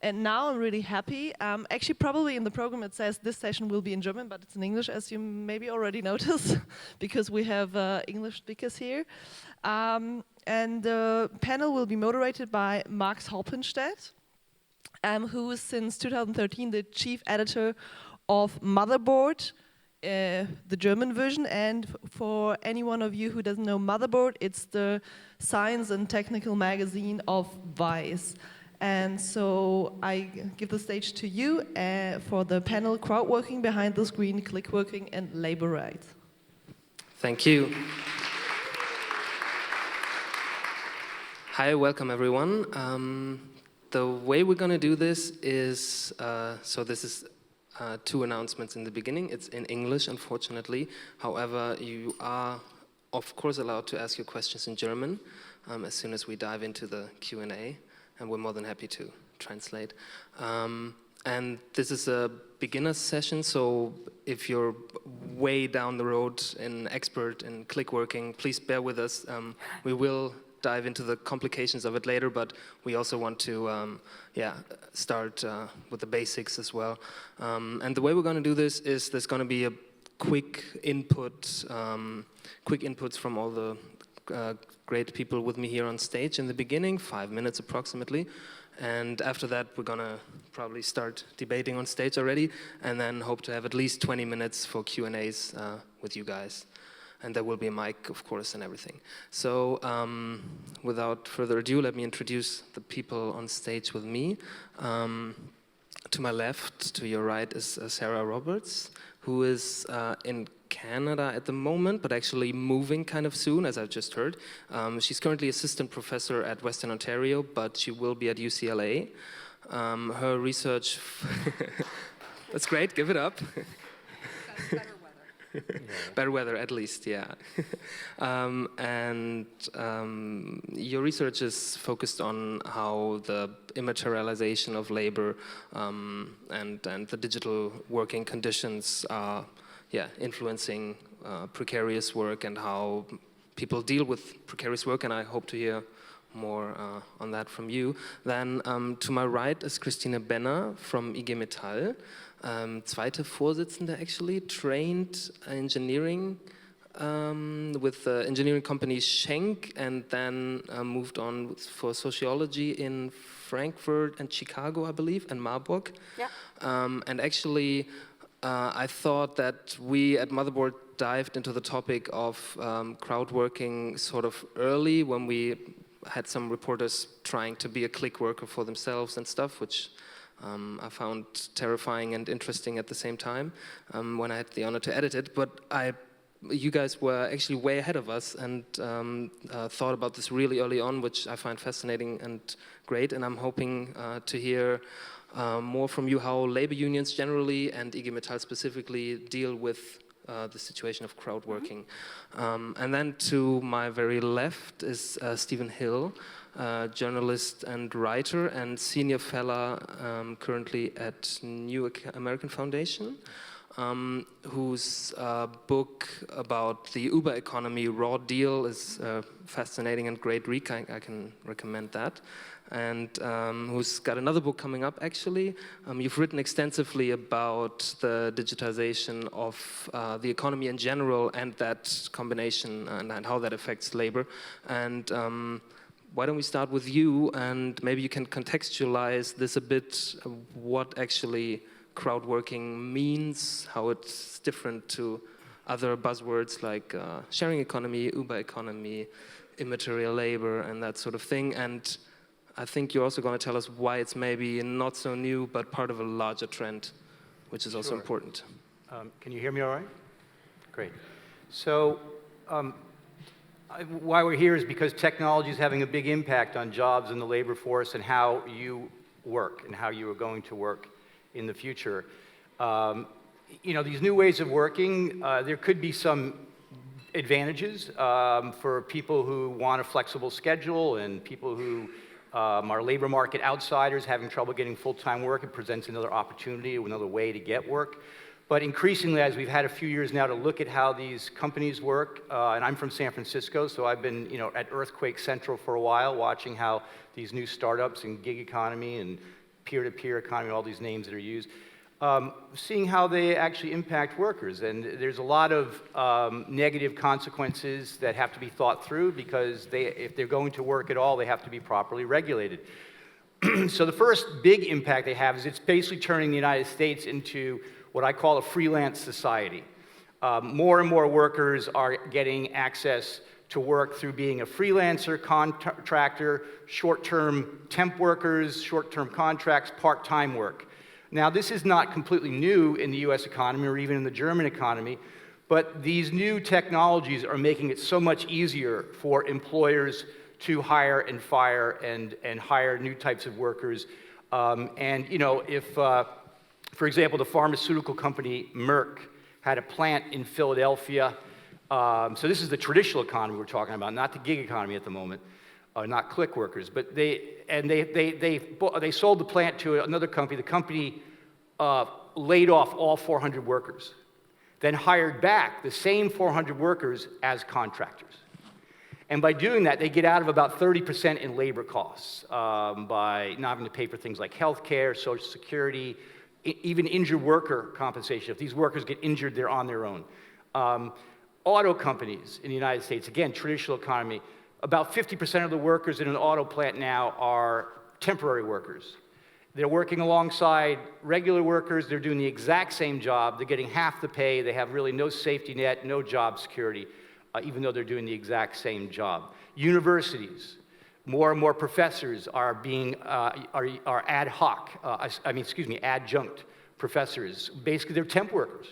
And now I'm really happy. Actually, probably in the program it says this session will be in German, but it's in English, as you maybe already noticed, because we have English speakers here. And the panel will be moderated by Max Hoppenstedt, who is since 2013 the chief editor of Motherboard, the German version. And for any one of you who doesn't know Motherboard, it's the science and technical magazine of Vice. And so I give the stage to you for the panel Crowdworking, Behind the Screen, Clickworking and Labor Rights. Thank you. Hi, welcome everyone. The way we're going to do this is, so this is 2 announcements in the beginning. It's in English, unfortunately. However, you are, of course, allowed to ask your questions in German as soon as we dive into the Q&A. And we're more than happy to translate. And this is a beginner session, so if you're way down the road an expert in Clickworking, please bear with us. We will dive into the complications of it later, but we also want to start with the basics as well. And the way we're going to do this is there's going to be a quick inputs from all the great people with me here on stage in the beginning, 5 minutes approximately. And after that, we're going to probably start debating on stage already, and then hope to have at least 20 minutes for Q&As with you guys. And there will be a mic, of course, and everything. So without further ado, let me introduce the people on stage with me. To my left, to your right, is Sarah Roberts, who is in Canada at the moment, but actually moving kind of soon, as I've just heard. She's currently assistant professor at Western Ontario, but she will be at UCLA. Her research, that's great, give it up. Better weather. Better weather, at least, yeah. Your research is focused on how the immaterialization of labor and the digital working conditions are influencing precarious work and how people deal with precarious work, and I hope to hear more on that from you. Then to my right is Christiane Benner from IG Metall, zweite Vorsitzende actually, trained engineering with the engineering company Schenk, and then moved on for sociology in Frankfurt and Chicago, I believe, and Marburg. Yeah. And actually, I thought that we at Motherboard dived into the topic of crowdworking sort of early when we had some reporters trying to be a click worker for themselves and stuff, which I found terrifying and interesting at the same time when I had the honor to edit it. But you guys were actually way ahead of us and thought about this really early on, which I find fascinating and great, and I'm hoping to hear more from you how labor unions generally and IG Metall specifically deal with the situation of crowdworking. And then to my very left is Stephen Hill, journalist and writer and senior fellow currently at New American Foundation, whose book about the Uber economy, Raw Deal, is fascinating and great read. I can recommend that. And who's got another book coming up, actually. You've written extensively about the digitization of the economy in general and that combination and how that affects labor. And why don't we start with you, and maybe you can contextualize this a bit, what actually crowdworking means, how it's different to other buzzwords like sharing economy, Uber economy, immaterial labor, and that sort of thing. And I think you're also going to tell us why it's maybe not so new, but part of a larger trend, which is also important. Can you hear me all right? Great. So why we're here is because technology is having a big impact on jobs in the labor force and how you work and how you are going to work in the future. You know, these new ways of working, there could be some advantages for people who want a flexible schedule and people who are labor market outsiders having trouble getting full-time work. It presents another opportunity, another way to get work. But increasingly, as we've had a few years now to look at how these companies work, and I'm from San Francisco, so I've been at Earthquake Central for a while, watching how these new startups and gig economy and peer-to-peer economy, all these names that are used, seeing how they actually impact workers. And there's a lot of negative consequences that have to be thought through because if they're going to work at all, they have to be properly regulated. So the first big impact they have is it's basically turning the United States into what I call a freelance society. More and more workers are getting access to work through being a freelancer, contractor, short-term temp workers, short-term contracts, part-time work. Now, this is not completely new in the US economy or even in the German economy, but these new technologies are making it so much easier for employers to hire and fire and hire new types of workers. And, you know, if, for example, the pharmaceutical company Merck had a plant in Philadelphia. So this is the traditional economy we're talking about, not the gig economy at the moment, not click workers. But they sold the plant to another company. The company laid off all 400 workers, then hired back the same 400 workers as contractors. And by doing that, they get out of about 30% in labor costs by not having to pay for things like health care, Social Security, even injured worker compensation. If these workers get injured, they're on their own. Auto companies in the United States, again, traditional economy, about 50% of the workers in an auto plant now are temporary workers. They're working alongside regular workers. They're doing the exact same job. They're getting half the pay. They have really no safety net, no job security, even though they're doing the exact same job. Universities, more and more professors are being are ad hoc. Adjunct professors. Basically, they're temp workers.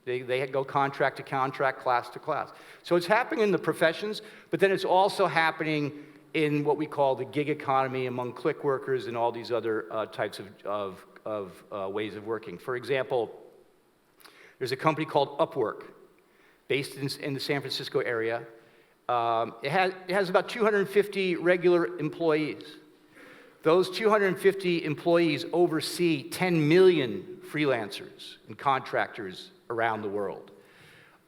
They go contract to contract, class to class. So it's happening in the professions, but then it's also happening in what we call the gig economy among click workers and all these other types of ways of working. For example, there's a company called Upwork, based in the San Francisco area. It has about 250 regular employees. Those 250 employees oversee 10 million freelancers and contractors around the world.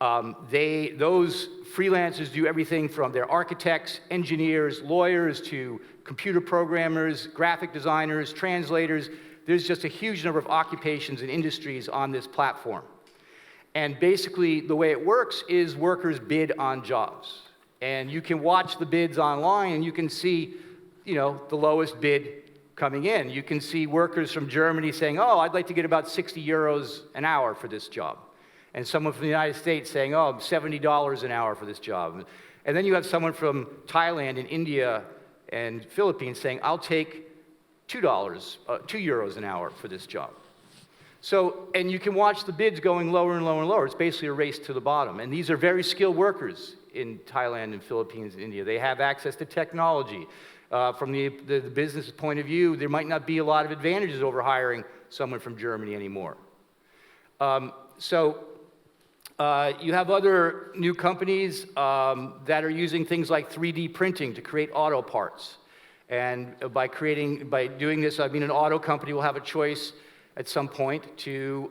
Those freelancers do everything from their architects, engineers, lawyers, to computer programmers, graphic designers, translators. There's just a huge number of occupations and industries on this platform. And basically, the way it works is workers bid on jobs. And you can watch the bids online, and you can see, you know, the lowest bid coming in. You can see workers from Germany saying, oh, I'd like to get about 60 euros an hour for this job. And someone from the United States saying, oh, $70 an hour for this job. And then you have someone from Thailand and India and Philippines saying, I'll take $2 euros an hour for this job. So, and you can watch the bids going lower and lower and lower. It's basically a race to the bottom. And these are very skilled workers in Thailand and Philippines and India. They have access to technology. From the business point of view, there might not be a lot of advantages over hiring someone from Germany anymore. You have other new companies that are using things like 3D printing to create auto parts. And by doing this, I mean, an auto company will have a choice at some point to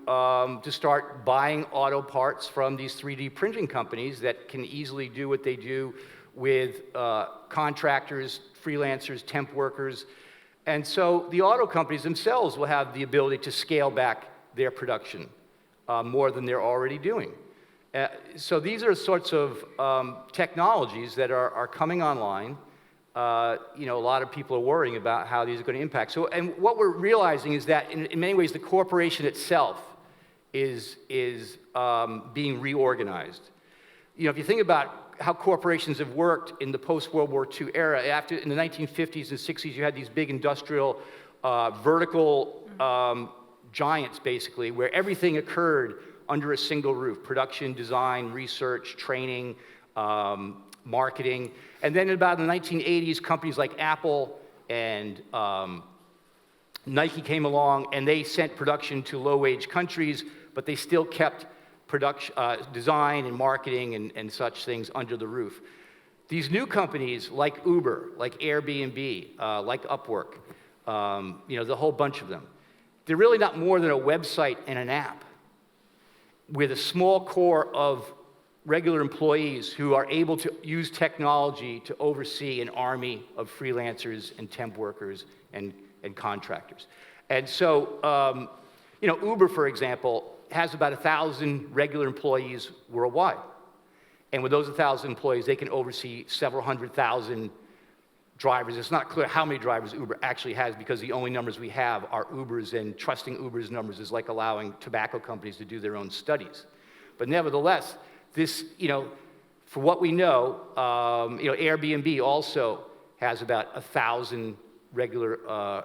start buying auto parts from these 3D printing companies that can easily do what they do with contractors, freelancers, temp workers. And so the auto companies themselves will have the ability to scale back their production more than they're already doing. So these are sorts of technologies that are coming online. You know, a lot of people are worrying about how these are going to impact. So, and what we're realizing is that in many ways the corporation itself is being reorganized. You know, if you think about how corporations have worked in the post-World War II era, in the 1950s and 60s, you had these big industrial, vertical giants, basically, where everything occurred under a single roof: production, design, research, training, marketing. And then about in the 1980s, companies like Apple and Nike came along, and they sent production to low-wage countries, but they still kept production, design and marketing and such things under the roof. These new companies like Uber, like Airbnb, like Upwork, you know, the whole bunch of them, they're really not more than a website and an app with a small core of regular employees who are able to use technology to oversee an army of freelancers and temp workers and contractors. And so, you know, Uber, for example, has about 1,000 regular employees worldwide. And with those 1,000 employees, they can oversee several 100,000 drivers. It's not clear how many drivers Uber actually has because the only numbers we have are Uber's, and trusting Uber's numbers is like allowing tobacco companies to do their own studies. But nevertheless, this, you know, for what we know, you know, Airbnb also has about 1,000 regular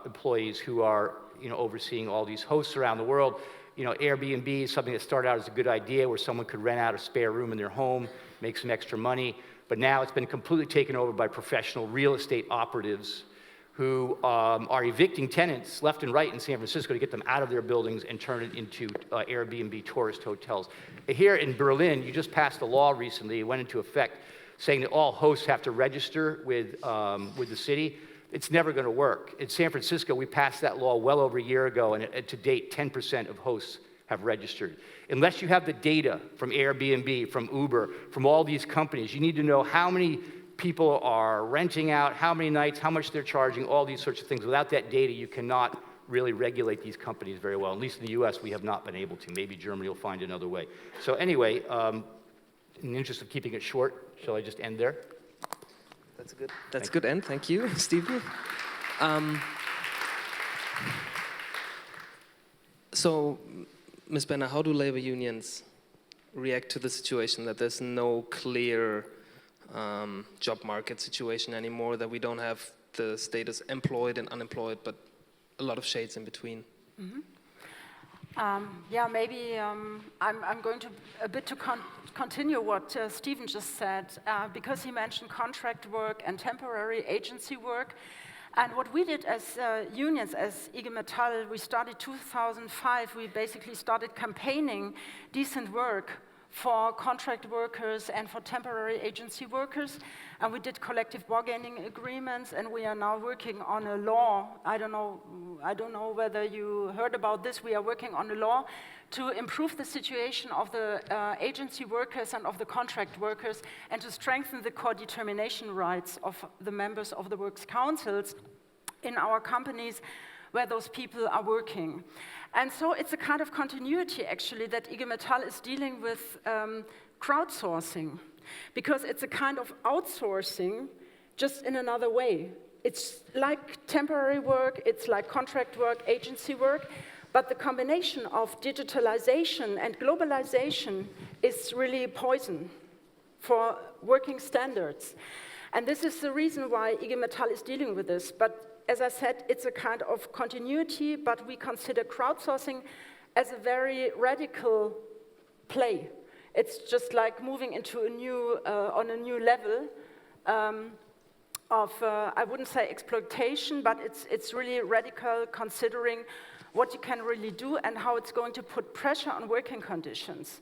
employees who are, you know, overseeing all these hosts around the world. You know, Airbnb is something that started out as a good idea where someone could rent out a spare room in their home, make some extra money, but now it's been completely taken over by professional real estate operatives who are evicting tenants left and right in San Francisco to get them out of their buildings and turn it into Airbnb tourist hotels. Here in Berlin, you just passed a law recently, it went into effect, saying that all hosts have to register with the city. It's never going to work. In San Francisco, we passed that law well over a year ago, and to date, 10% of hosts have registered. Unless you have the data from Airbnb, from Uber, from all these companies, you need to know how many people are renting out, how many nights, how much they're charging, all these sorts of things. Without that data, you cannot really regulate these companies very well. At least in the US, we have not been able to. Maybe Germany will find another way. So anyway, in the interest of keeping it short, shall I just end there? That's a good end. Thank you, Stephen. So, Ms. Benner, how do labor unions react to the situation that there's no clear job market situation anymore, that we don't have the status employed and unemployed, but a lot of shades in between? Mm-hmm. Yeah, maybe I'm going to a bit to continue what Stephen just said, because he mentioned contract work and temporary agency work. And what we did as unions, as IG Metall, we started 2005, we basically started campaigning decent work for contract workers and for temporary agency workers. And we did collective bargaining agreements, and we are now working on a law. I don't know whether you heard about this. We are working on a law to improve the situation of the agency workers and of the contract workers, and to strengthen the co-determination rights of the members of the works councils in our companies where those people are working. And so it's a kind of continuity, actually, that IG Metall is dealing with crowdsourcing, because it's a kind of outsourcing, just in another way. It's like temporary work, it's like contract work, agency work, but the combination of digitalization and globalization is really poison for working standards. And this is the reason why IG Metall is dealing with this. But as I said, it's a kind of continuity, but we consider crowdsourcing as a very radical play. It's just like moving into a new, on a new level of, I wouldn't say exploitation, but it's really radical, considering what you can really do and how it's going to put pressure on working conditions.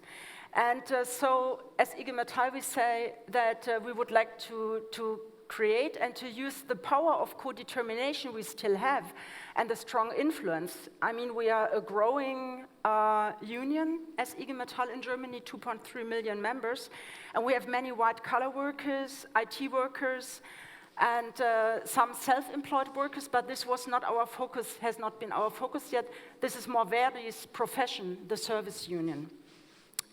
And so, as IG Metall, we say that we would like to create and to use the power of co-determination we still have and the strong influence. I mean, we are a growing union as IG Metall in Germany, 2.3 million members, and we have many white-collar workers, IT workers, and some self-employed workers, but this was not our focus, has not been our focus yet. This is more Verdi's profession, the service union.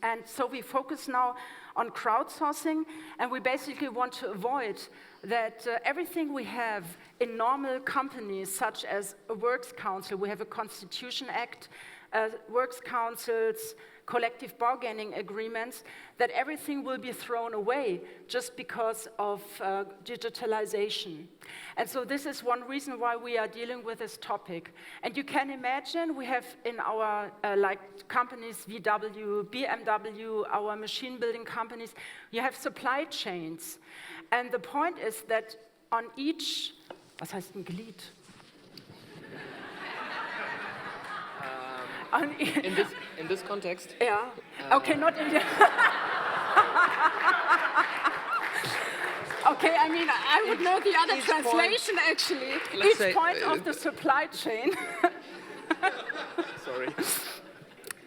And so we focus now on crowdsourcing, and we basically want to avoid that everything we have in normal companies, such as a works council, we have a Constitution Act, works councils, collective bargaining agreements, that everything will be thrown away just because of digitalization. And so this is one reason why we are dealing with this topic. And you can imagine we have in our like companies, VW, BMW, our machine building companies, you have supply chains. And the point is that on each, was heißt ein Glied? In this context? Yeah. Okay, not in the... Okay, I mean, I would know the other translation, actually. Each point of the supply chain. Sorry.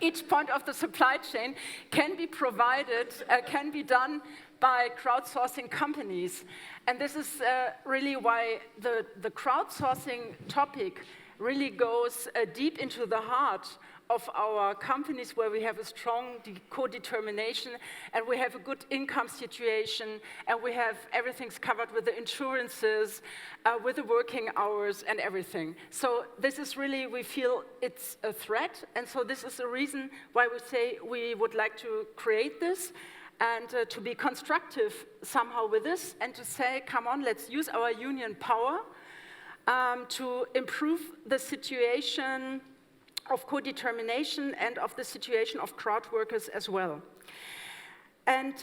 Each point of the supply chain can be provided, can be done by crowdsourcing companies. And this is really why the crowdsourcing topic really goes deep into the heart of our companies, where we have a strong co-determination, and we have a good income situation, and we have everything's covered with the insurances, with the working hours and everything. So this is really, we feel it's a threat, and so this is the reason why we say we would like to create this, and to be constructive somehow with this, and to say, come on, let's use our union power to improve the situation of co-determination and of the situation of crowd workers as well. And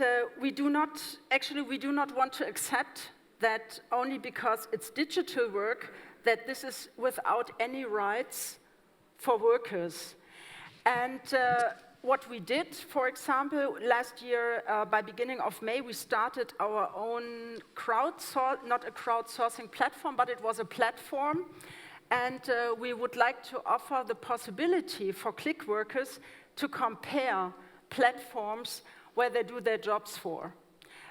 we do not want to accept that only because it's digital work, that this is without any rights for workers. And what we did, for example, last year, by beginning of May, we started our own not a crowdsourcing platform, but it was a platform. And we would like to offer the possibility for click workers to compare platforms where they do their jobs for.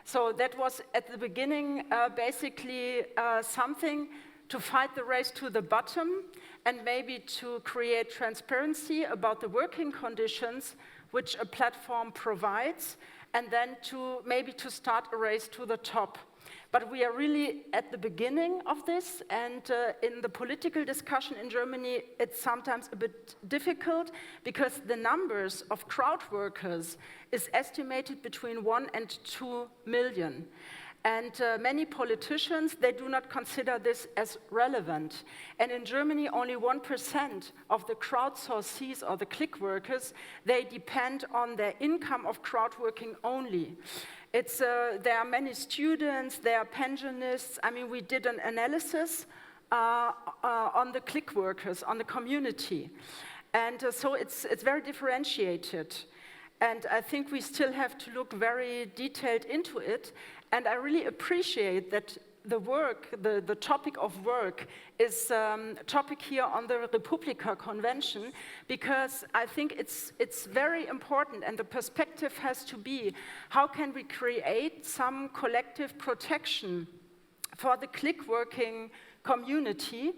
So that was at the beginning basically something to fight the race to the bottom, and maybe to create transparency about the working conditions which a platform provides, and then to maybe to start a race to the top. But we are really at the beginning of this, and in the political discussion in Germany, it's sometimes a bit difficult, because the numbers of crowd workers is estimated between 1 and 2 million. And many politicians, they do not consider this as relevant. And in Germany, only 1% of the crowdsourcees or the click workers, they depend on their income of crowdworking only. There are many students, there are pensionists. I mean, we did an analysis on the click workers, on the community. And so it's very differentiated. And I think we still have to look very detailed into it. And I really appreciate that the topic of work is a topic here on the Republika Convention, because I think it's very important, and the perspective has to be, how can we create some collective protection for the click-working community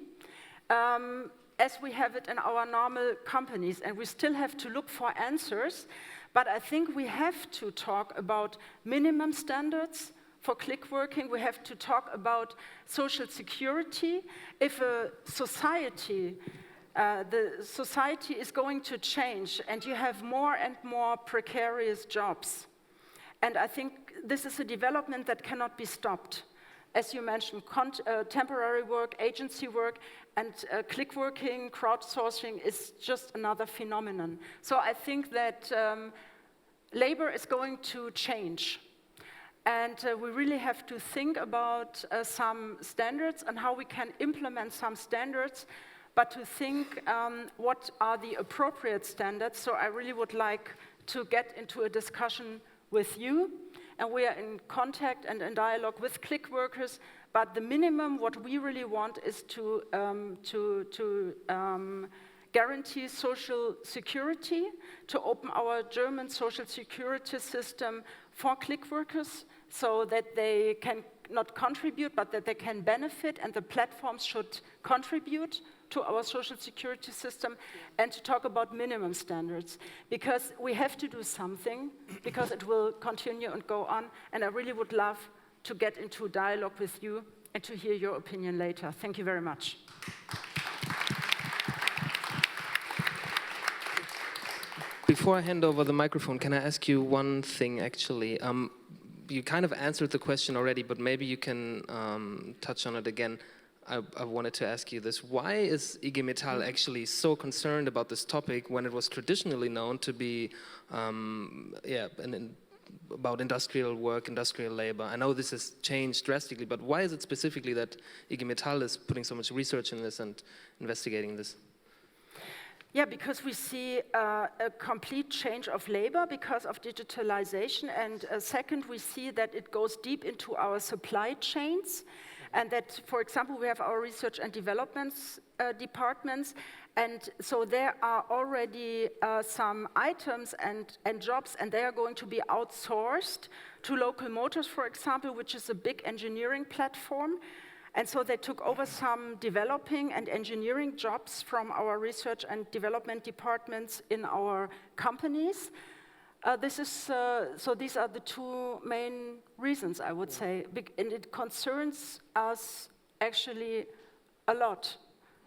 as we have it in our normal companies, and we still have to look for answers, but I think we have to talk about minimum standards for click working. We have to talk about social security. If a society, the society is going to change, and you have more and more precarious jobs, and I think this is a development that cannot be stopped. As you mentioned, temporary work, agency work, and click working, crowdsourcing is just another phenomenon. So I think that labor is going to change. And we really have to think about some standards and how we can implement some standards, but to think what are the appropriate standards. So I really would like to get into a discussion with you, and we are in contact and in dialogue with click workers, but the minimum what we really want is to guarantee social security, to open our German social security system for click workers, so that they can not contribute, but that they can benefit, and the platforms should contribute to our social security system, and to talk about minimum standards. Because we have to do something, because it will continue and go on, and I really would love to get into dialogue with you and to hear your opinion later. Thank you very much. Before I hand over the microphone, can I ask you one thing, actually? You kind of answered the question already, but maybe you can touch on it again. I wanted to ask you this. Why is IG Metall actually so concerned about this topic when it was traditionally known to be about industrial work, industrial labor? I know this has changed drastically, but why is it specifically that IG Metall is putting so much research in this and investigating this? Yeah, because we see a complete change of labor because of digitalization, and second, we see that it goes deep into our supply chains, and that, for example, we have our research and developments departments, and so there are already some items and jobs, and they are going to be outsourced to Local Motors, for example, which is a big engineering platform. And so they took over some developing and engineering jobs from our research and development departments in our companies. So these are the two main reasons, I would say, and it concerns us actually a lot.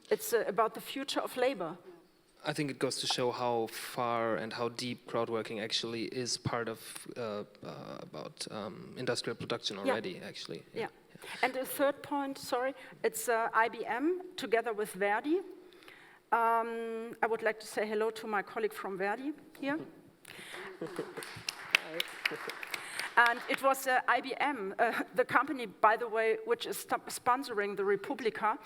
It's about the future of labor. I think it goes to show how far and how deep crowdworking actually is part of about industrial production already, actually. Yeah. And the third point, sorry, it's IBM together with Verdi. I would like to say hello to my colleague from Verdi here. And it was IBM, the company, by the way, which is sponsoring the Republica.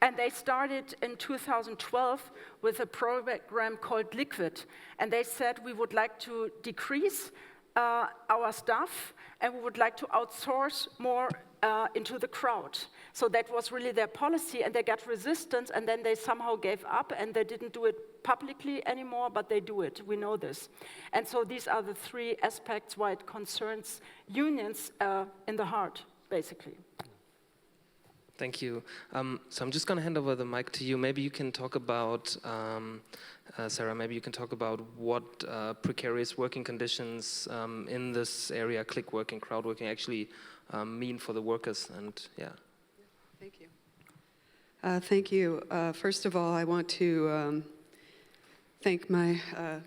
And they started in 2012 with a program called Liquid. And they said we would like to decrease our staff and we would like to outsource more into the crowd. So that was really their policy, and they got resistance, and then they somehow gave up, and they didn't do it publicly anymore, but they do it. We know this. And so these are the three aspects why it concerns unions in the heart, basically. Thank you. So I'm just going to hand over the mic to you. Maybe you can talk about, Sarah, maybe you can talk about what precarious working conditions in this area, clickworking, crowdworking, actually mean for the workers, and yeah. Thank you. Thank you. First of all, I want to thank my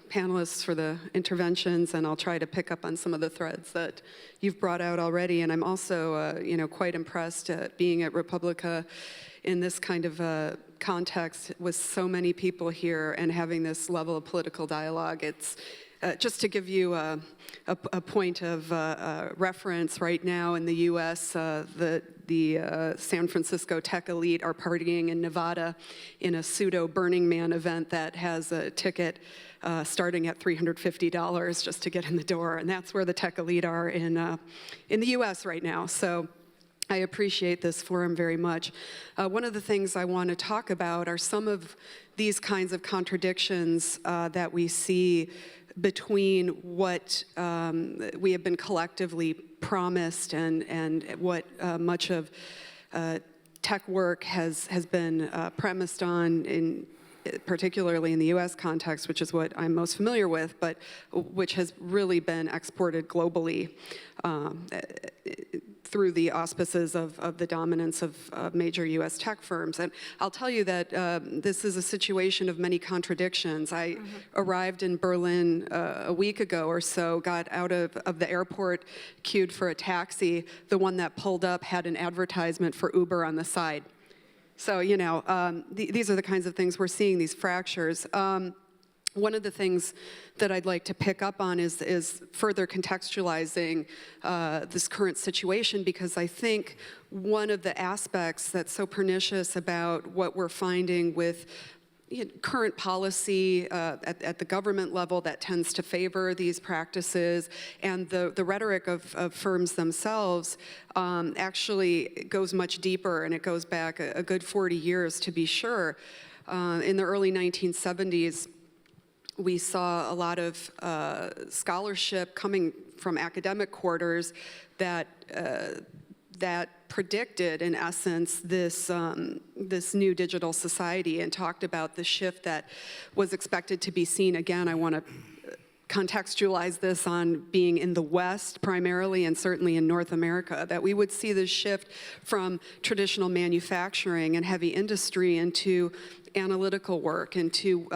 panelists for the interventions, and I'll try to pick up on some of the threads that you've brought out already. And I'm also, quite impressed at being at Republica in this kind of context with so many people here and having this level of political dialogue. It's just to give you a point of reference, right now in the U.S., the San Francisco tech elite are partying in Nevada in a pseudo Burning Man event that has a ticket starting at $350 just to get in the door, and that's where the tech elite are in the U.S. right now. So I appreciate this forum very much. One of the things I want to talk about are some of these kinds of contradictions that we see between what we have been collectively promised and what much of tech work has been premised on, particularly in the US context, which is what I'm most familiar with, but which has really been exported globally through the auspices of the dominance of major US tech firms. And I'll tell you that this is a situation of many contradictions. I arrived in Berlin a week ago or so, got out of the airport, queued for a taxi. The one that pulled up had an advertisement for Uber on the side. So, these are the kinds of things we're seeing, these fractures. One of the things that I'd like to pick up on is further contextualizing this current situation, because I think one of the aspects that's so pernicious about what we're finding with current policy at the government level that tends to favor these practices, and the rhetoric of firms themselves actually goes much deeper, and it goes back a good 40 years to be sure. In the early 1970s, we saw a lot of scholarship coming from academic quarters that predicted, in essence, this new digital society, and talked about the shift that was expected to be seen. Again, I want to contextualize this on being in the West primarily, and certainly in North America, that we would see this shift from traditional manufacturing and heavy industry into analytical work, into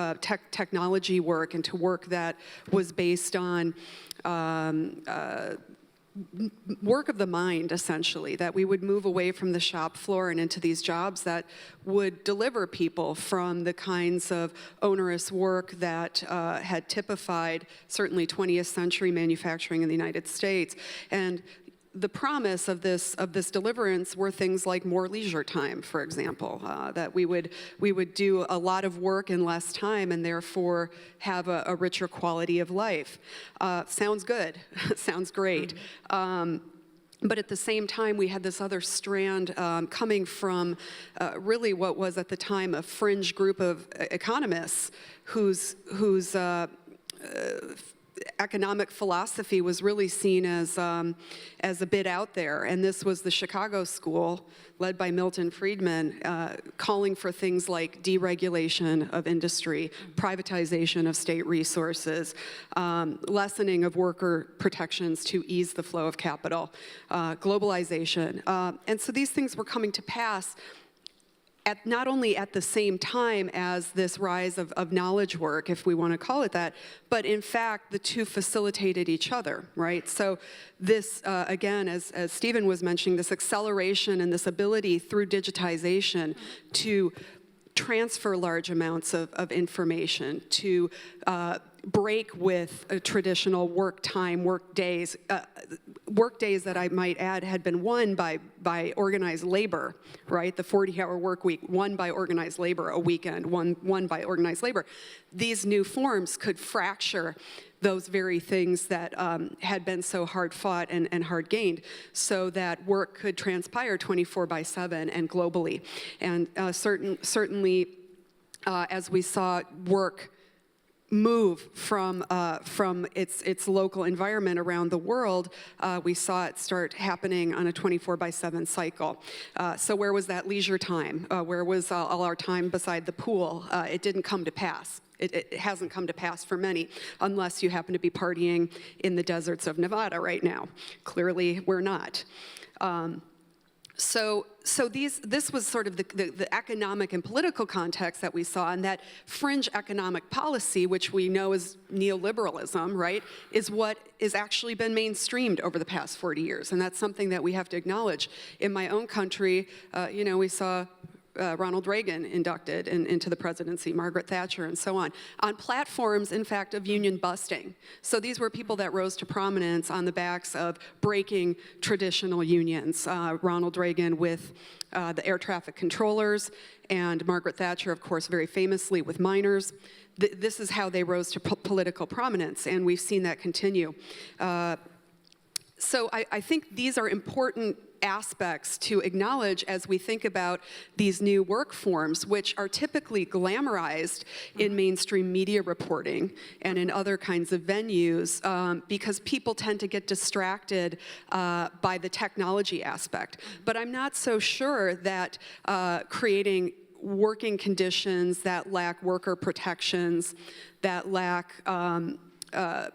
technology work, into work that was based on work of the mind, essentially, that we would move away from the shop floor and into these jobs that would deliver people from the kinds of onerous work that had typified certainly 20th century manufacturing in the United States. And the promise of this deliverance were things like more leisure time, for example, that we would do a lot of work in less time and therefore have a richer quality of life. Sounds good, sounds great. But at the same time, we had this other strand coming from really what was at the time a fringe group of economists whose economic philosophy was really seen as a bit out there, and this was the Chicago School, led by Milton Friedman, calling for things like deregulation of industry, privatization of state resources, lessening of worker protections to ease the flow of capital, globalization. And so these things were coming to pass not only at the same time as this rise of knowledge work, if we want to call it that, but in fact, the two facilitated each other, right? So this, again, as Stephen was mentioning, this acceleration and this ability through digitization to transfer large amounts of information, to break with traditional work time, work days that I might add had been won by organized labor, right? The 40-hour work week, won by organized labor, a weekend, won by organized labor. These new forms could fracture those very things that had been so hard fought and hard gained, so that work could transpire 24/7 and globally. And certainly, as we saw work move from its local environment around the world, we saw it start happening on a 24/7 cycle. So where was that leisure time? Where was all our time beside the pool? It didn't come to pass. It hasn't come to pass for many, unless you happen to be partying in the deserts of Nevada right now. Clearly, we're not. So this was sort of the economic and political context that we saw, and that fringe economic policy, which we know is neoliberalism, right, is what has actually been mainstreamed over the past 40 years, and that's something that we have to acknowledge. In my own country, we saw Ronald Reagan inducted into the presidency, Margaret Thatcher, and so on platforms, in fact, of union busting. So these were people that rose to prominence on the backs of breaking traditional unions. Ronald Reagan with the air traffic controllers, and Margaret Thatcher, of course, very famously with miners. This is how they rose to political prominence, and we've seen that continue. So I think these are important aspects to acknowledge as we think about these new work forms, which are typically glamorized in mainstream media reporting and in other kinds of venues, because people tend to get distracted by the technology aspect. But I'm not so sure that creating working conditions that lack worker protections, that lack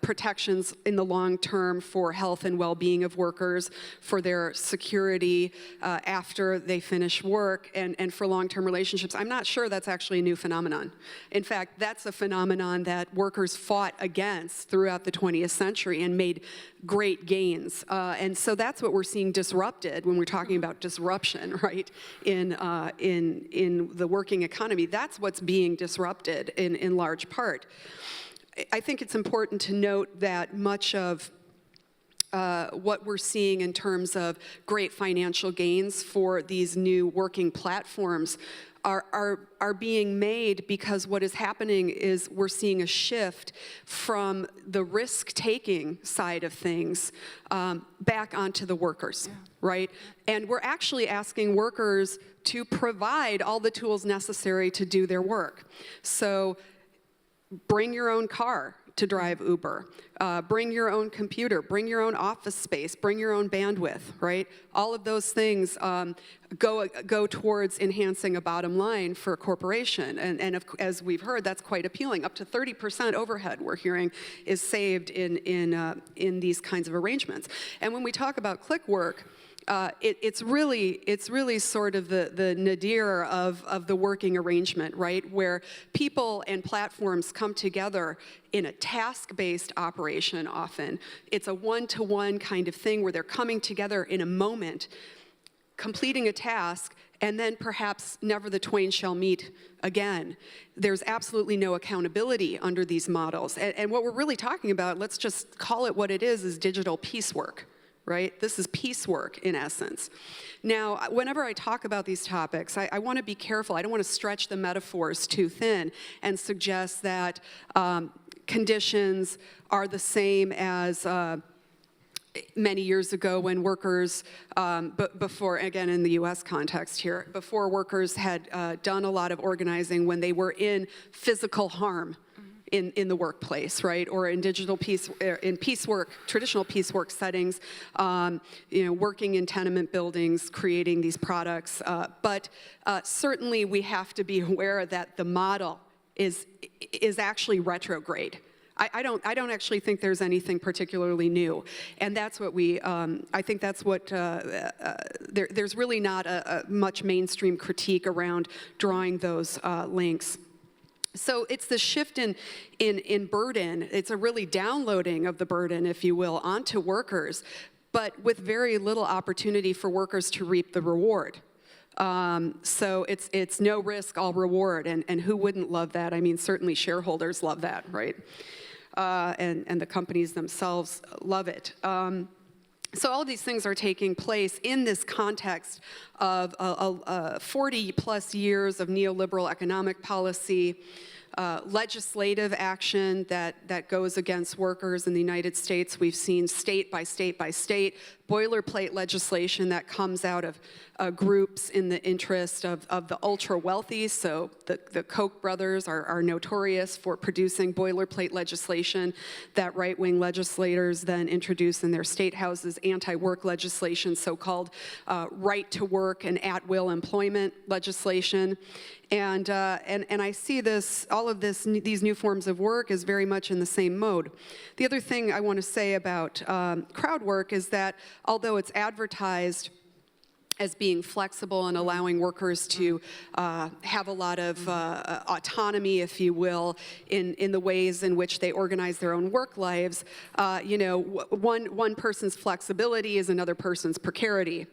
protections in the long term for health and well-being of workers, for their security after they finish work, and for long-term relationships. I'm not sure that's actually a new phenomenon. In fact, that's a phenomenon that workers fought against throughout the 20th century and made great gains. And so that's what we're seeing disrupted when we're talking about disruption, right, in the working economy. That's what's being disrupted in large part. I think it's important to note that much of what we're seeing in terms of great financial gains for these new working platforms are being made because what is happening is we're seeing a shift from the risk-taking side of things back onto the workers, right? And we're actually asking workers to provide all the tools necessary to do their work. So bring your own car to drive Uber. Bring your own computer. Bring your own office space. Bring your own bandwidth, right? All of those things go towards enhancing a bottom line for a corporation. And as we've heard, that's quite appealing. Up to 30% overhead, we're hearing, is saved in these kinds of arrangements. And when we talk about Clickwork, it's really sort of the nadir of the working arrangement, right? Where people and platforms come together in a task-based operation often. It's a one-to-one kind of thing where they're coming together in a moment, completing a task, and then perhaps never the twain shall meet again. There's absolutely no accountability under these models. And what we're really talking about, let's just call it what it is digital piecework. Right? This is piecework in essence. Now, whenever I talk about these topics, I want to be careful. I don't want to stretch the metaphors too thin and suggest that conditions are the same as many years ago when workers, before, again in the US context here, before workers had done a lot of organizing when they were in physical harm in the workplace, right? Or in digital piecework, traditional piecework settings, working in tenement buildings, creating these products. But certainly we have to be aware that the model is actually retrograde. I don't actually think there's anything particularly new, and that's what I think that's what there's really not a much mainstream critique around drawing those links. So it's the shift in burden. It's a really downloading of the burden, if you will, onto workers, but with very little opportunity for workers to reap the reward. So it's no risk, all reward, and who wouldn't love that? I mean, certainly shareholders love that, right? And the companies themselves love it. So all of these things are taking place in this context of 40 plus years of neoliberal economic policy, legislative action that goes against workers in the United States. We've seen state by state by state boilerplate legislation that comes out of groups in the interest of the ultra wealthy. So the Koch brothers are notorious for producing boilerplate legislation that right-wing legislators then introduce in their state houses, anti-work legislation, so-called right-to-work and at-will employment legislation. And I see all of these new forms of work is very much in the same mode. The other thing I want to say about crowd work is that although it's advertised as being flexible and allowing workers to have a lot of autonomy, if you will, in the ways in which they organize their own work lives, one person's flexibility is another person's precarity.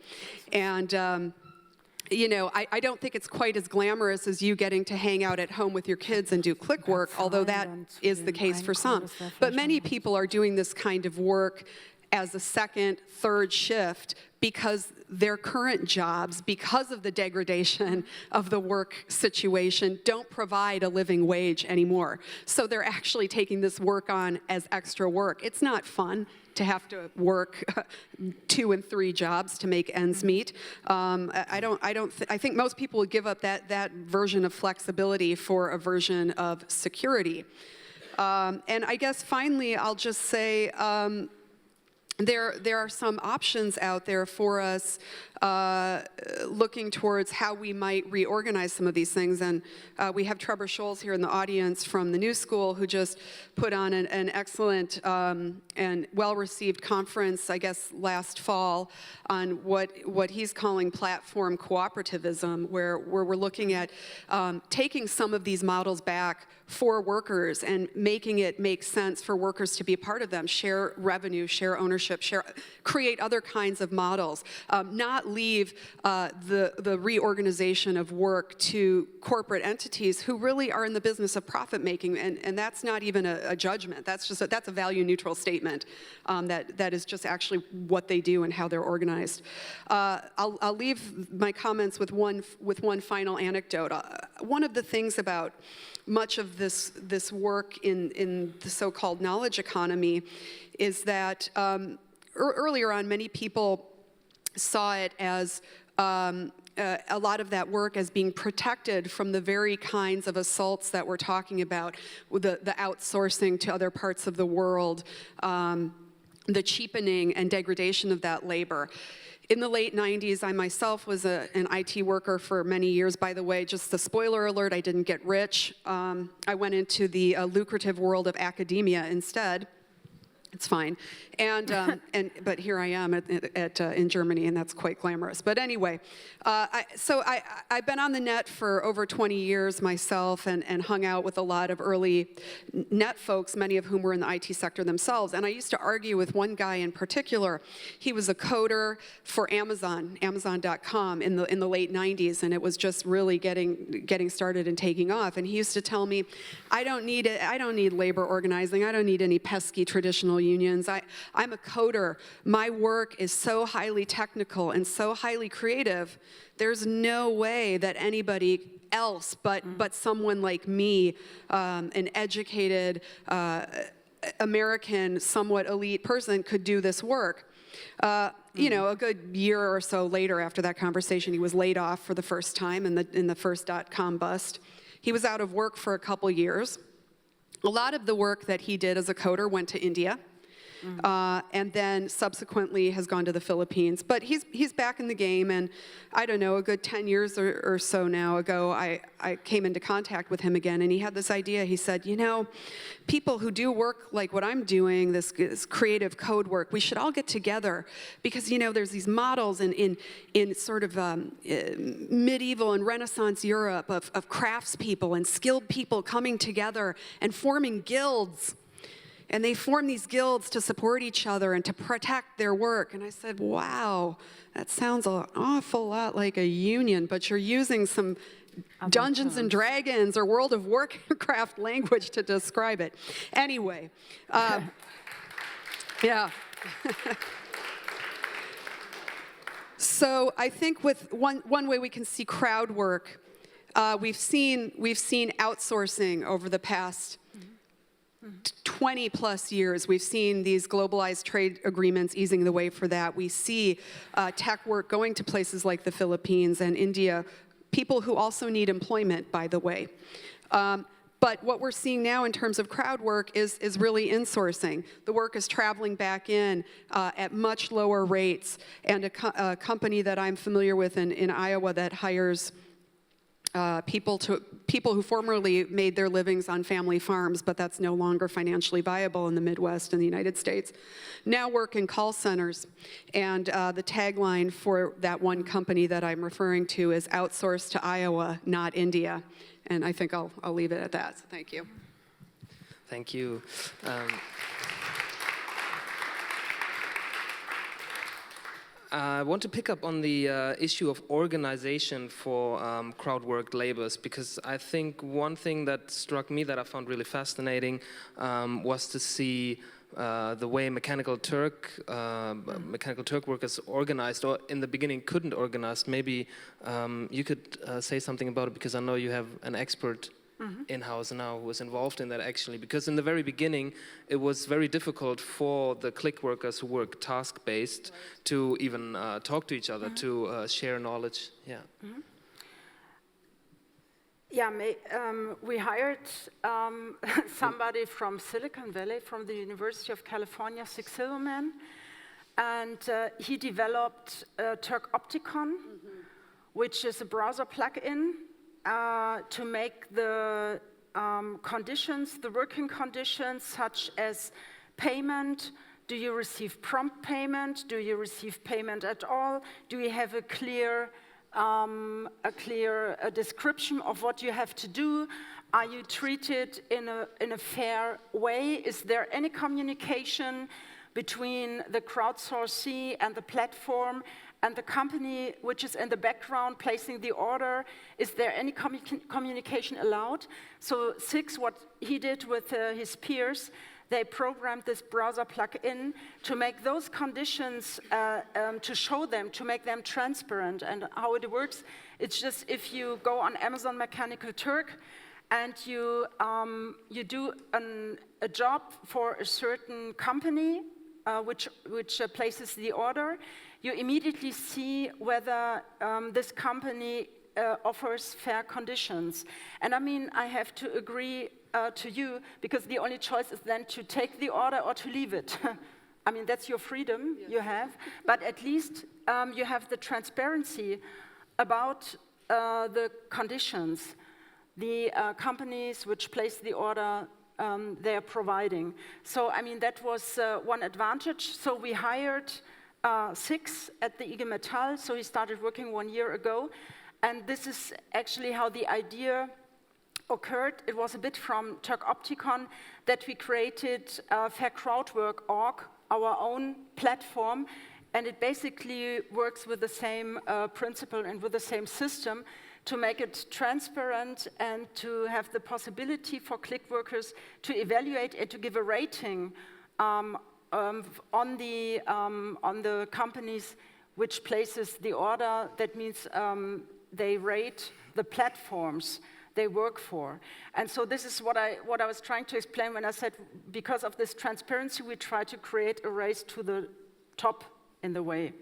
And I don't think it's quite as glamorous as you getting to hang out at home with your kids and do click work, although that is the case for some. But many people are doing this kind of work as a second, third shift because their current jobs, because of the degradation of the work situation, don't provide a living wage anymore. So they're actually taking this work on as extra work. It's not fun to have to work 2 and 3 jobs to make ends meet. I think most people would give up that version of flexibility for a version of security. And I guess finally, I'll just say, there are some options out there for us looking towards how we might reorganize some of these things. And we have Trevor Scholes here in the audience from the New School, who just put on an excellent and well-received conference, I guess, last fall on what he's calling platform cooperativism, where we're looking at taking some of these models back for workers and making it make sense for workers to be a part of them, share revenue, share ownership, create other kinds of models, not leave the reorganization of work to corporate entities who really are in the business of profit making, and that's not even a judgment. That's a value neutral statement that is just actually what they do and how they're organized. I'll leave my comments with one final anecdote. One of the things about much of this work in the so-called knowledge economy is that earlier on, many people saw it as a lot of that work as being protected from the very kinds of assaults that we're talking about, with the outsourcing to other parts of the world, the cheapening and degradation of that labor. In the late 90s, I myself was an IT worker for many years. By the way, just a spoiler alert, I didn't get rich. I went into the lucrative world of academia instead. It's fine. But here I am in Germany, and that's quite glamorous. But anyway, I've been on the net for over 20 years myself and hung out with a lot of early net folks, many of whom were in the IT sector themselves. And I used to argue with one guy in particular. He was a coder for Amazon.com in the late 90s, and it was just really getting started and taking off. And he used to tell me, I don't need labor organizing. I don't need any pesky traditional unions. I'm a coder. My work is so highly technical and so highly creative. There's no way that anybody else but someone like me, an educated American, somewhat elite person, could do this work. A good year or so later after that conversation, he was laid off for the first time in the first .com bust. He was out of work for a couple years. a lot of the work that he did as a coder went to India. And then subsequently has gone to the Philippines. But he's back in the game, and I don't know, a good 10 years or so now ago, I came into contact with him again, and he had this idea. He said, you know, people who do work like what I'm doing, this creative code work, we should all get together, because, you know, there's these models in sort of medieval and Renaissance Europe of craftspeople and skilled people coming together and forming guilds. And they form these guilds to support each other and to protect their work. And I said, wow, that sounds an awful lot like a union, but you're using some Dungeons and Dragons or World of Warcraft language to describe it. Anyway, yeah. So I think with one way we can see crowd work, we've seen outsourcing over the past 20 plus years. We've seen these globalized trade agreements easing the way for that. We see tech work going to places like the Philippines and India, people who also need employment, by the way. But what we're seeing now in terms of crowd work is really insourcing. The work is traveling back in at much lower rates. And a company that I'm familiar with in Iowa that hires people who formerly made their livings on family farms, but that's no longer financially viable in the Midwest and the United States, now work in call centers. And the tagline for that one company that I'm referring to is outsourced to Iowa, not India. And I think I'll leave it at that. So thank you. Thank you. I want to pick up on the issue of organization for crowd-worked labors, because I think one thing that struck me that I found really fascinating was to see the way Mechanical Turk workers organized, or in the beginning couldn't organize. Maybe you could say something about it, because I know you have an expert in-house now who was involved in that actually, because in the very beginning it was very difficult for the click workers who work task-based to even talk to each other, to share knowledge. Yeah. Yeah, we hired somebody from Silicon Valley, from the University of California, Sig Silverman, and he developed Turk Opticon, which is a browser plugin to make the conditions, the working conditions, such as payment. Do you receive prompt payment? Do you receive payment at all? Do you have a clear description of what you have to do? Are you treated in a fair way? Is there any communication between the crowdsourcee and the platform and the company which is in the background placing the order? Is there any communication allowed? So Six, what he did with his peers, they programmed this browser plugin to make those conditions, to show them, to make them transparent. And how it works, it's just if you go on Amazon Mechanical Turk and you do a job for a certain company which places the order, you immediately see whether this company offers fair conditions. And I mean, I have to agree to you, because the only choice is then to take the order or to leave it. I mean, that's your freedom you have, but at least you have the transparency about the conditions. The companies which place the order, they are providing. So, I mean, that was one advantage. So we hired Six at the IG Metall, so he started working 1 year ago. And this is actually how the idea occurred. It was a bit from Turk Opticon that we created FairCrowdwork.org, our own platform, and it basically works with the same principle and with the same system to make it transparent and to have the possibility for click workers to evaluate and to give a rating on the companies which places the order. That means they rate the platforms they work for. And so this is what I was trying to explain when I said, because of this transparency, we try to create a race to the top in the way.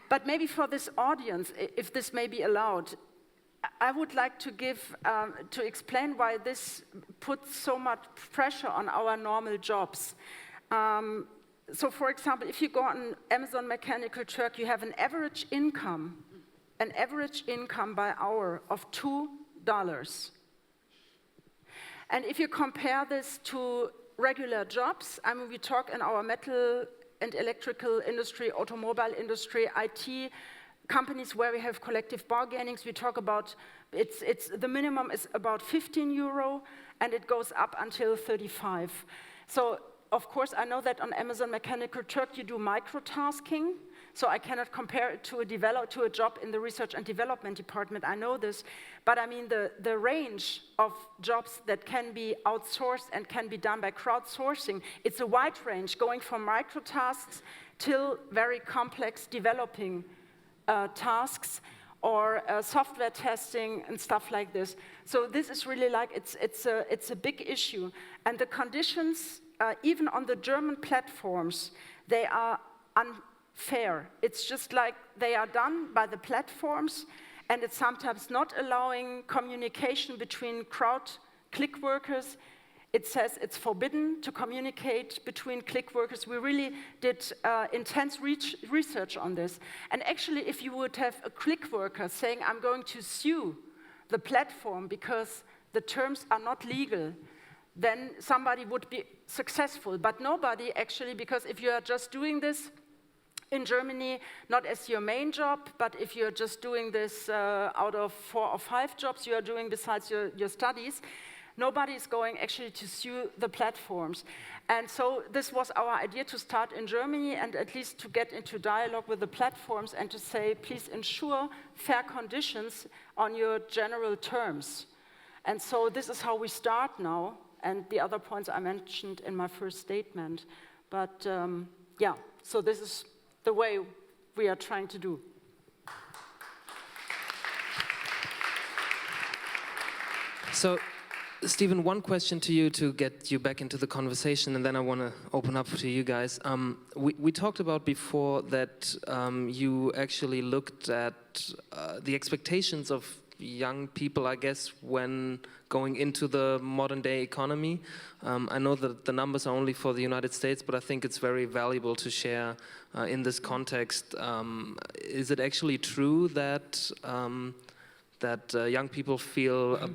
But maybe for this audience, if this may be allowed, I would like to to explain why this puts so much pressure on our normal jobs. So for example, if you go on Amazon Mechanical Turk, you have an average income by hour of $2. And if you compare this to regular jobs, I mean, we talk in our metal and electrical industry, automobile industry, IT, companies where we have collective bargainings, we talk about, the minimum is about 15 euro, and it goes up until 35. So, of course, I know that on Amazon Mechanical Turk you do microtasking, so I cannot compare it to a job in the research and development department. I know this, but I mean the range of jobs that can be outsourced and can be done by crowdsourcing, it's a wide range, going from microtasks till very complex developing tasks or software testing and stuff like this. So this is really like, it's a big issue. And the conditions, even on the German platforms, they are unfair. It's just like they are done by the platforms, and it's sometimes not allowing communication between click workers. It says it's forbidden to communicate between click workers. We really did intense research on this. And actually, if you would have a click worker saying, I'm going to sue the platform because the terms are not legal, then somebody would be successful. But nobody actually, because if you are just doing this in Germany, not as your main job, but if you're just doing this out of 4 or 5 jobs you are doing besides your studies, nobody is going actually to sue the platforms. And so this was our idea, to start in Germany and at least to get into dialogue with the platforms and to say, please ensure fair conditions on your general terms. And so this is how we start now, and the other points I mentioned in my first statement. But yeah, so this is the way we are trying to do. So, Stephen, one question to you to get you back into the conversation, and then I want to open up to you guys. We talked about before that you actually looked at the expectations of young people, I guess, when going into the modern day economy. I know that the numbers are only for the United States, but I think it's very valuable to share in this context. Is it actually true that young people feel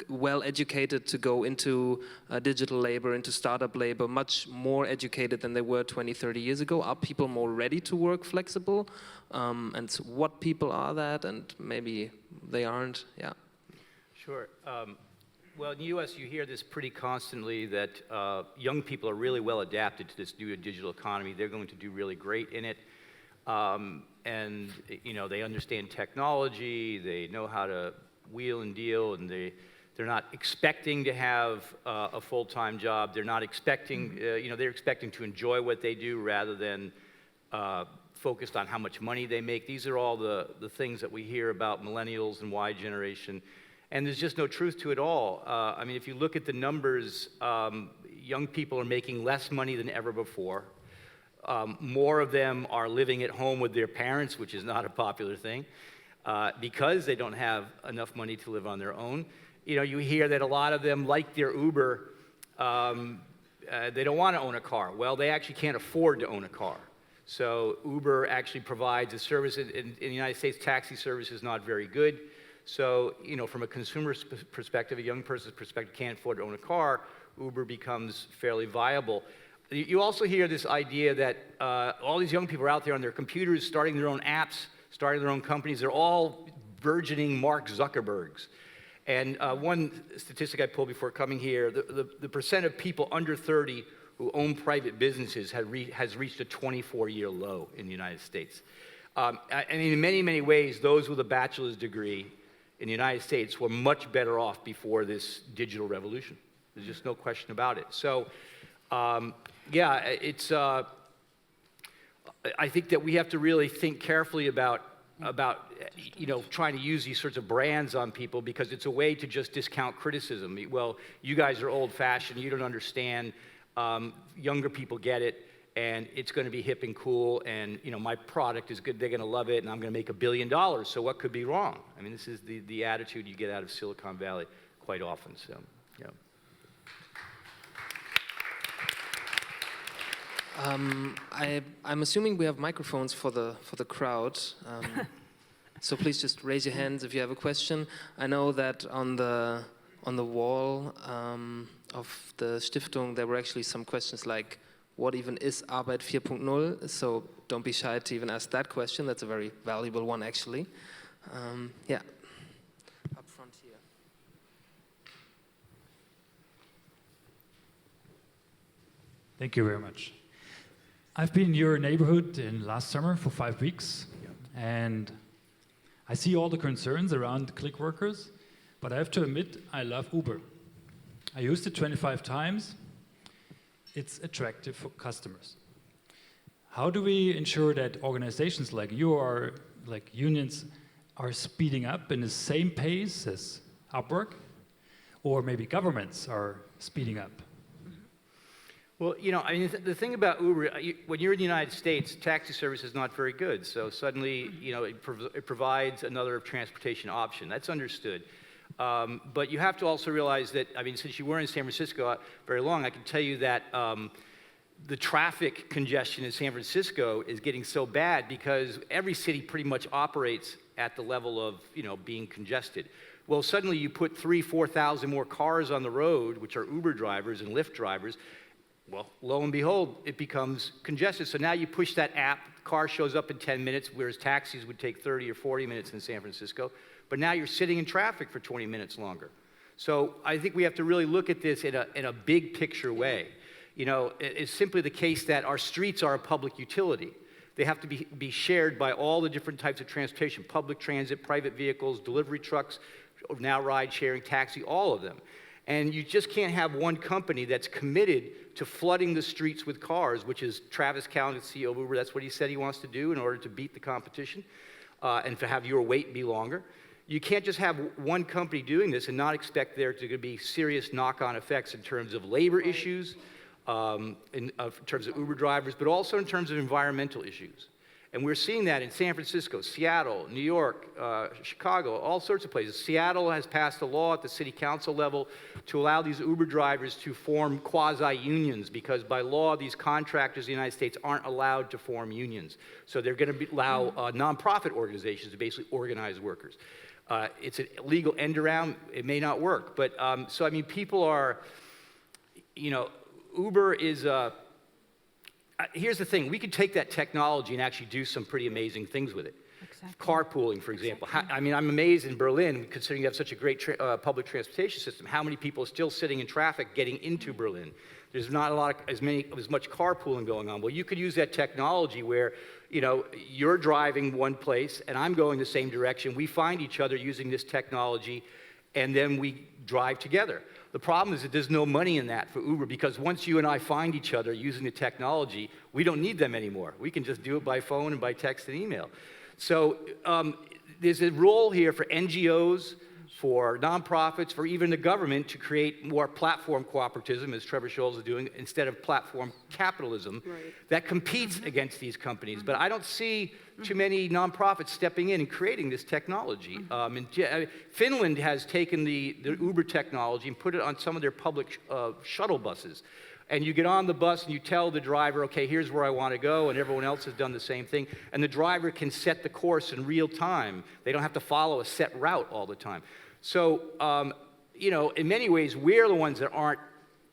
well educated to go into digital labor, into startup labor, much more educated than they were 20, 30 years ago? Are people more ready to work flexible? And so what people are that, and maybe they aren't? Yeah. Sure. Well, in the US, you hear this pretty constantly, that young people are really well adapted to this new digital economy. They're going to do really great in it. And you know, they understand technology, they know how to wheel and deal, and they're not expecting to have a full-time job. They're not expecting, you know, they're expecting to enjoy what they do rather than focused on how much money they make. These are all the things that we hear about millennials and Y generation, and there's just no truth to it all. I mean, if you look at the numbers, young people are making less money than ever before. More of them are living at home with their parents, which is not a popular thing, because they don't have enough money to live on their own. You know, you hear that a lot of them, like their Uber, they don't want to own a car. Well, they actually can't afford to own a car. So Uber actually provides a service. In the United States, taxi service is not very good. So, you know, from a consumer's perspective, a young person's perspective, can't afford to own a car, Uber becomes fairly viable. You also hear this idea that all these young people are out there on their computers, starting their own apps, starting their own companies. They're all burgeoning Mark Zuckerbergs. And one statistic I pulled before coming here, the percent of people under 30 who own private businesses has reached a 24-year low in the United States. And in many, many ways, those with a bachelor's degree in the United States were much better off before this digital revolution. There's just no question about it. So, yeah, it's. I think that we have to really think carefully about you know, trying to use these sorts of brands on people, because it's a way to just discount criticism. Well, you guys are old-fashioned. You don't understand. Younger people get it. and it's going to be hip and cool, and my product is good, they're going to love it, and I'm going to make $1 billion, so what could be wrong? I mean, this is the attitude you get out of Silicon Valley quite often, so, yeah. I'm assuming we have microphones for the crowd, so please just raise your hands if you have a question. I know that on the wall of the Stiftung there were actually some questions like, what even is Arbeit 4.0? So don't be shy to even ask that question. That's a very valuable one, actually. Yeah, up front here. Thank you very much. I've been in your neighborhood in last summer for 5 weeks, and I see all the concerns around click workers, but I have to admit, I love Uber. I used it 25 times. It's attractive for customers. How do we ensure that organizations like you or like unions are speeding up in the same pace as Upwork? Or maybe governments are speeding up? Well, I mean, the thing about Uber, when you're in the United States, taxi service is not very good. So suddenly, it provides another transportation option. That's understood. But you have to also realize that, I mean, since you were in San Francisco very long, I can tell you that the traffic congestion in San Francisco is getting so bad because every city pretty much operates at the level of, being congested. Well, suddenly you put 3,000, 4,000 more cars on the road, which are Uber drivers and Lyft drivers. Well, lo and behold, it becomes congested. So now you push that app, the car shows up in 10 minutes, whereas taxis would take 30 or 40 minutes in San Francisco. But now you're sitting in traffic for 20 minutes longer. So I think we have to really look at this in a big picture way. It's simply the case that our streets are a public utility. They have to be shared by all the different types of transportation, public transit, private vehicles, delivery trucks, now ride-sharing, taxi, all of them. And you just can't have one company that's committed to flooding the streets with cars, which is Travis Kalanick, CEO of Uber. That's what he said he wants to do in order to beat the competition and to have your wait be longer. You can't just have one company doing this and not expect there to be serious knock-on effects in terms of labor issues, in terms of Uber drivers, but also in terms of environmental issues. And we're seeing that in San Francisco, Seattle, New York, Chicago, all sorts of places. Seattle has passed a law at the city council level to allow these Uber drivers to form quasi-unions because by law, these contractors in the United States aren't allowed to form unions. So they're going to allow nonprofit organizations to basically organize workers. It's a legal end around. It may not work. But so, I mean, people are, Uber is here's the thing, we could take that technology and actually do some pretty amazing things with it. Exactly. Carpooling, for example. Exactly. I mean, I'm amazed in Berlin, considering you have such a great public transportation system, how many people are still sitting in traffic getting into Berlin. There's not a lot as much carpooling going on. Well, you could use that technology where, you're driving one place and I'm going the same direction. We find each other using this technology and then we drive together. The problem is that there's no money in that for Uber because once you and I find each other using the technology, we don't need them anymore. We can just do it by phone and by text and email. So there's a role here for NGOs, for nonprofits, for even the government to create more platform cooperativism, as Trevor Scholz is doing, instead of platform capitalism that competes against these companies. But I don't see too many nonprofits stepping in and creating this technology. Finland has taken the Uber technology and put it on some of their public shuttle buses. And you get on the bus and you tell the driver, okay, here's where I want to go, and everyone else has done the same thing. And the driver can set the course in real time. They don't have to follow a set route all the time. So, in many ways, we're the ones that aren't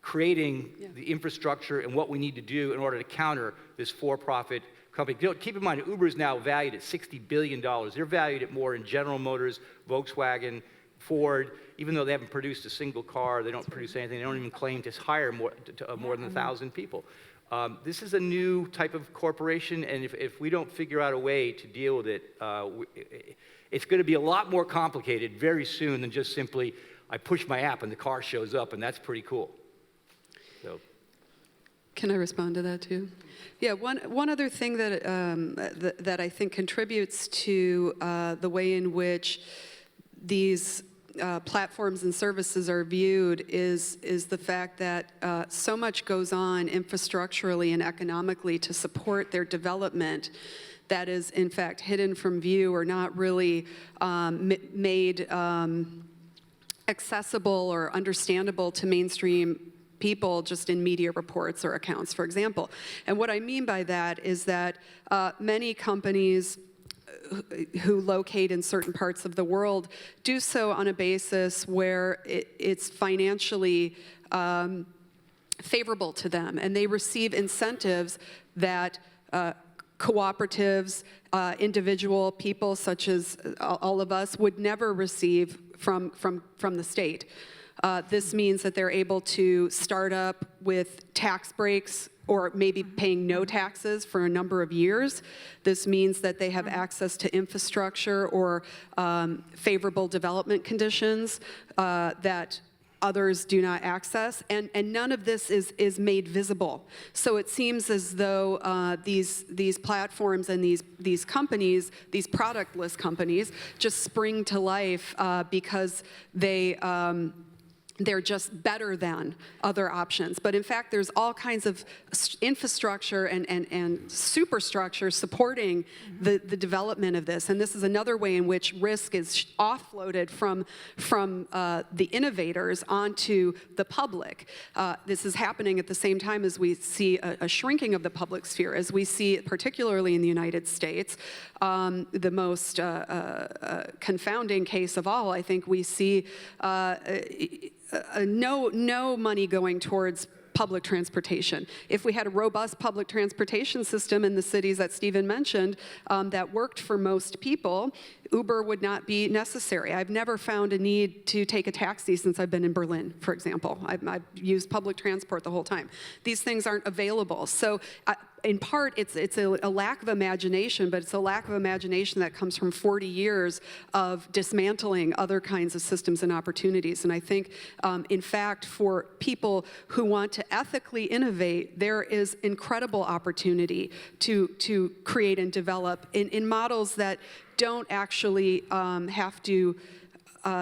creating the infrastructure and what we need to do in order to counter this for-profit company. Keep in mind, Uber is now valued at $60 billion. They're valued at more in General Motors, Volkswagen, Ford. Even though they haven't produced a single car, they don't produce anything, they don't even claim to hire more than 1,000 people. This is a new type of corporation, and if we don't figure out a way to deal with it, it's going to be a lot more complicated very soon than just simply, I push my app and the car shows up, and that's pretty cool. So. Can I respond to that too? Yeah, one other thing that I think contributes to the way in which these platforms and services are viewed is the fact that so much goes on infrastructurally and economically to support their development that is in fact hidden from view or not really made accessible or understandable to mainstream people just in media reports or accounts, for example. And what I mean by that is that many companies who locate in certain parts of the world do so on a basis where it's financially favorable to them, and they receive incentives that cooperatives, individual people such as all of us would never receive from the state. This means that they're able to start up with tax breaks or maybe paying no taxes for a number of years. This means that they have access to infrastructure or favorable development conditions that others do not access, and none of this is made visible. So it seems as though these platforms and these companies, these productless companies, just spring to life because they're just better than other options. But in fact, there's all kinds of infrastructure and superstructure supporting the development of this. And this is another way in which risk is offloaded from the innovators onto the public. This is happening at the same time as we see a shrinking of the public sphere, as we see, particularly in the United States, the most confounding case of all. I think we see no money going towards public transportation. If we had a robust public transportation system in the cities that Stephen mentioned that worked for most people, Uber would not be necessary. I've never found a need to take a taxi since I've been in Berlin, for example. I've used public transport the whole time. These things aren't available. So in part, it's a lack of imagination, but it's a lack of imagination that comes from 40 years of dismantling other kinds of systems and opportunities. And I think, in fact, for people who want to ethically innovate, there is incredible opportunity to create and develop in models that don't actually have to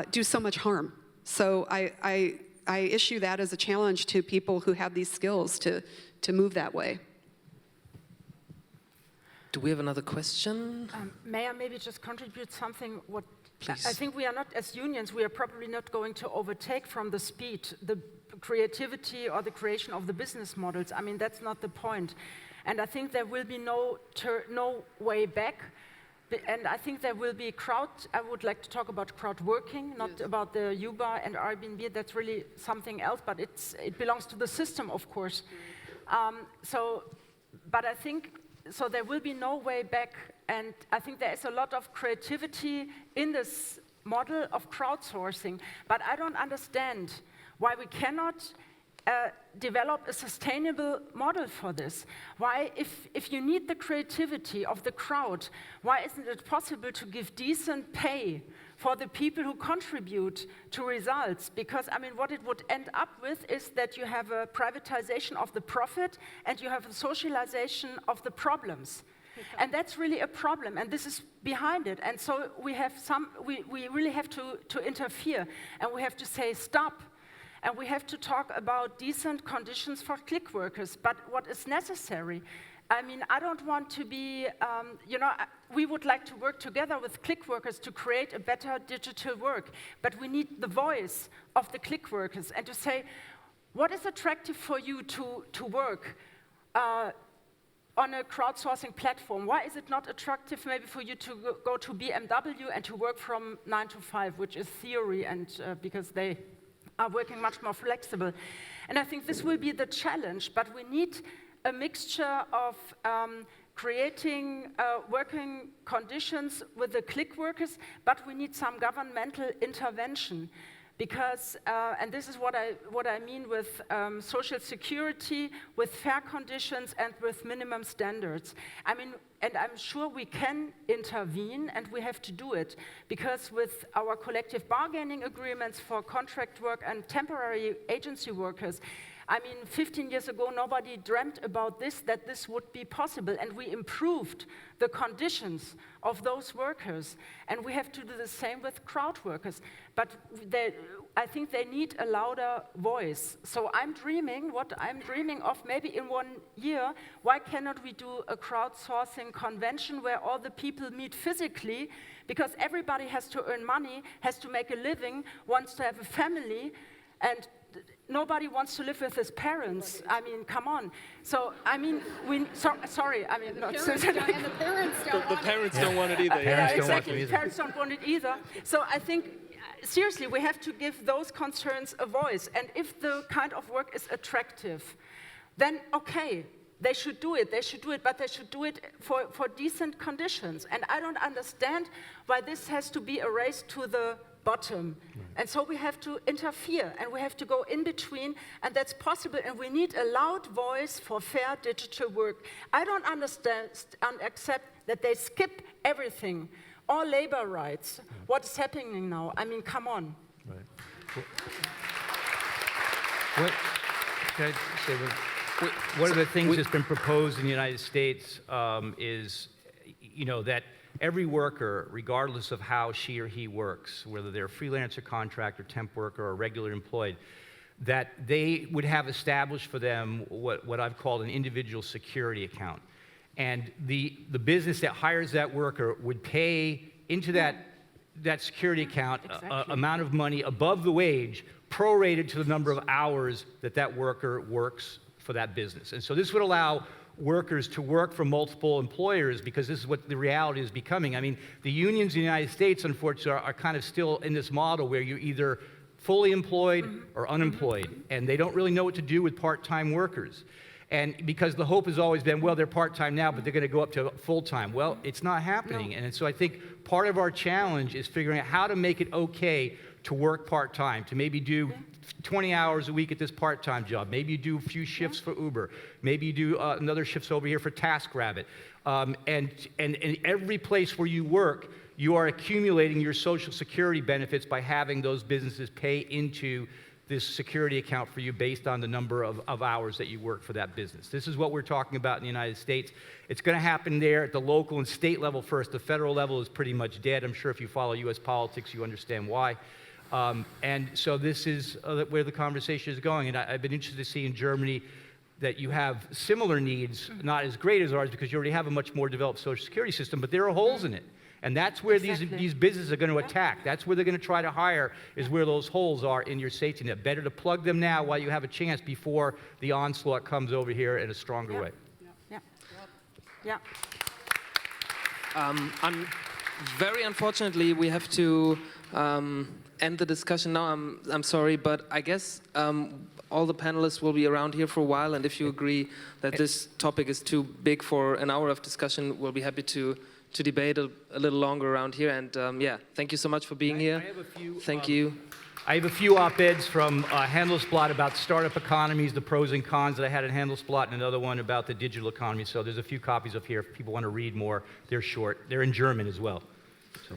do so much harm. So I issue that as a challenge to people who have these skills to move that way. Do we have another question? May I maybe just contribute something? Please. I think we are not, as unions, we are probably not going to overtake from the speed, the creativity or the creation of the business models. I mean, that's not the point. And I think there will be no way back. And I think there will be I would like to talk about crowdworking, not about the Uber and Airbnb. That's really something else, but it belongs to the system, of course. But I think, so there will be no way back, and I think there is a lot of creativity in this model of crowdsourcing, but I don't understand why we cannot develop a sustainable model for this. Why, if you need the creativity of the crowd, why isn't it possible to give decent pay for the people who contribute to results? Because, I mean, what it would end up with is that you have a privatization of the profit and you have a socialization of the problems. And that's really a problem, and this is behind it. And so we really have to interfere, and we have to say stop. And we have to talk about decent conditions for click workers, but what is necessary? I mean, I don't want to be, we would like to work together with click workers to create a better digital work, but we need the voice of the click workers and to say, what is attractive for you to work on a crowdsourcing platform? Why is it not attractive maybe for you to go to BMW and to work from 9 to 5, which is theory, and because they are working much more flexible. And I think this will be the challenge, but we need a mixture of creating working conditions with the click workers, but we need some governmental intervention. Because, and this is what I mean with social security, with fair conditions, and with minimum standards. I mean, and I'm sure we can intervene, and we have to do it, because with our collective bargaining agreements for contract work and temporary agency workers, I mean, 15 years ago, nobody dreamt about this, that this would be possible, and we improved the conditions of those workers, and we have to do the same with crowd workers. But I think they need a louder voice. So what I'm dreaming of, maybe in 1 year, why cannot we do a crowdsourcing convention where all the people meet physically, because everybody has to earn money, has to make a living, wants to have a family, and nobody wants to live with his parents. I mean, come on. So, I mean, sorry, I mean, not and the parents don't The parents don't want it either. yeah, Parents don't want exactly. it either. Parents don't want it either. So I think, seriously, we have to give those concerns a voice. And if the kind of work is attractive, then okay, they should do it, but they should do it for decent conditions. And I don't understand why this has to be a race to the bottom. And so we have to interfere, and we have to go in between, and that's possible, and we need a loud voice for fair digital work. I don't understand and accept that they skip everything, all labor rights. What is happening now? I mean, come on. Right. Can I say one of the things that's been proposed in the United States is, that every worker, regardless of how she or he works, whether they're a freelancer, contractor, temp worker, or regular employed, that they would have established for them what I've called an individual security account. And the business that hires that worker would pay into that security account Exactly. amount of money above the wage, prorated to the number of hours that worker works for that business. And so this would allow workers to work for multiple employers, because this is what the reality is becoming. I mean, the unions in the United States, unfortunately, are kind of still in this model where you're either fully employed or unemployed, and they don't really know what to do with part-time workers. And because the hope has always been, well, they're part-time now, but they're going to go up to full-time. Well, it's not happening. And so I think part of our challenge is figuring out how to make it okay to work part-time, to maybe do 20 hours a week at this part-time job. Maybe you do a few shifts for Uber. Maybe you do another shifts over here for TaskRabbit. And every place where you work, you are accumulating your Social Security benefits by having those businesses pay into this security account for you based on the number of hours that you work for that business. This is what we're talking about in the United States. It's going to happen there at the local and state level first. The federal level is pretty much dead. I'm sure if you follow U.S. politics, you understand why. And so this is where the conversation is going. And I've been interested to see in Germany that you have similar needs, not as great as ours, because you already have a much more developed Social Security system, but there are holes in it. And that's where these businesses are going to attack. That's where they're going to try to hire, is where those holes are in your safety net. Better to plug them now while you have a chance before the onslaught comes over here in a stronger way. Yeah. Very unfortunately, we have to end the discussion now. I'm sorry, but I guess all the panelists will be around here for a while, and if you agree that this topic is too big for an hour of discussion, we'll be happy to debate a little longer around here. And yeah, thank you so much for being here. I have a few, thank you. I have a few op-eds from Handelsblatt about startup economies, the pros and cons that I had in Handelsblatt, and another one about the digital economy. So there's a few copies up here if people want to read more. They're short. They're in German as well. So.